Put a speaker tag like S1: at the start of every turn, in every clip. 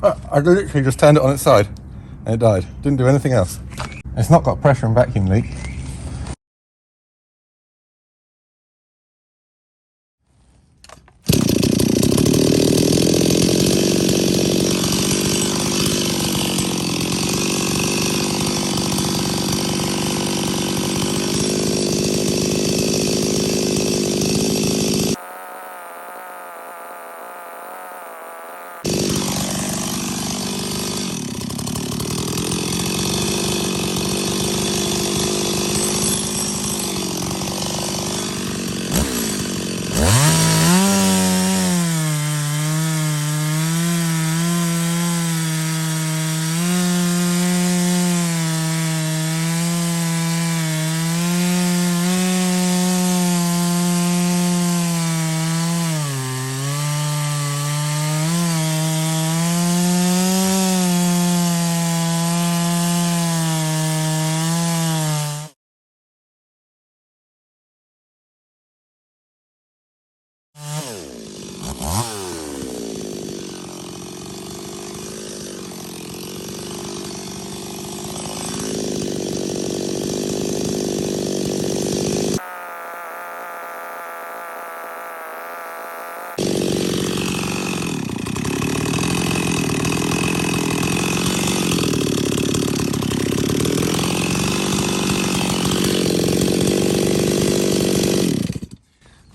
S1: I literally just turned it on its side and it died. Didn't do anything else. It's not got a pressure and vacuum leak.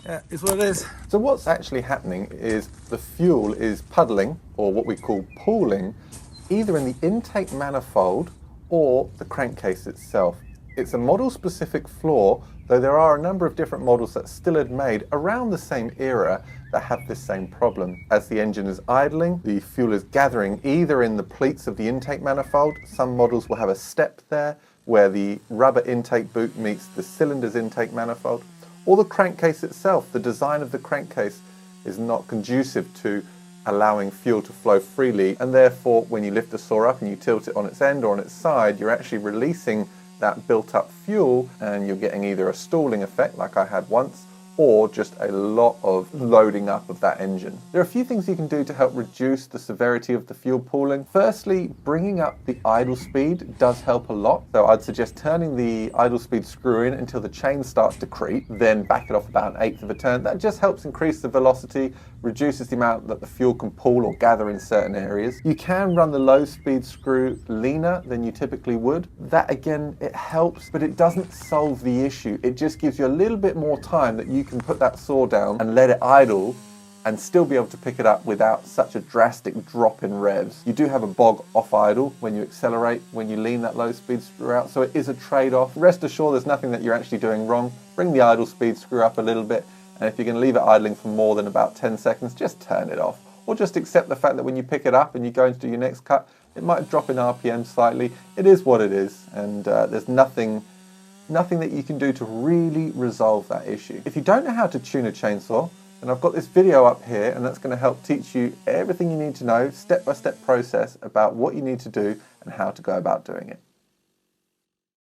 S1: Yeah, it's what it is. So what's actually happening is the fuel is puddling, or what we call pooling, either in the intake manifold or the crankcase itself. It's a model-specific flaw, though there are a number of different models that still had made around the same era that have this same problem. As the engine is idling, the fuel is gathering either in the pleats of the intake manifold. Some models will have a step there where the rubber intake boot meets the cylinder's intake manifold, or the crankcase itself. The design of the crankcase is not conducive to allowing fuel to flow freely, and therefore when you lift the saw up and you tilt it on its end or on its side, you're actually releasing that built up fuel and you're getting either a stalling effect like I had once, or just a lot of loading up of that engine. There are a few things you can do to help reduce the severity of the fuel pooling. Firstly, bringing up the idle speed does help a lot. So I'd suggest turning the idle speed screw in until the chain starts to creep, then back it off about 1/8 of a turn. That just helps increase the velocity, reduces the amount that the fuel can pool or gather in certain areas. You can run the low speed screw leaner than you typically would. That again, it helps, but it doesn't solve the issue. It just gives you a little bit more time that you can put that saw down and let it idle and still be able to pick it up without such a drastic drop in revs. You do have a bog off idle when you accelerate, when you lean that low speed screw out, so it is a trade-off. Rest assured there's nothing that you're actually doing wrong. Bring the idle speed screw up a little bit, and if you're going to leave it idling for more than about 10 seconds, just turn it off. Or just accept the fact that when you pick it up and you go into do your next cut, it might drop in RPM slightly. It is what it is, and there's nothing that you can do to really resolve that issue. If you don't know how to tune a chainsaw, then I've got this video up here, and that's going to help teach you everything you need to know, step-by-step process about what you need to do and how to go about doing it.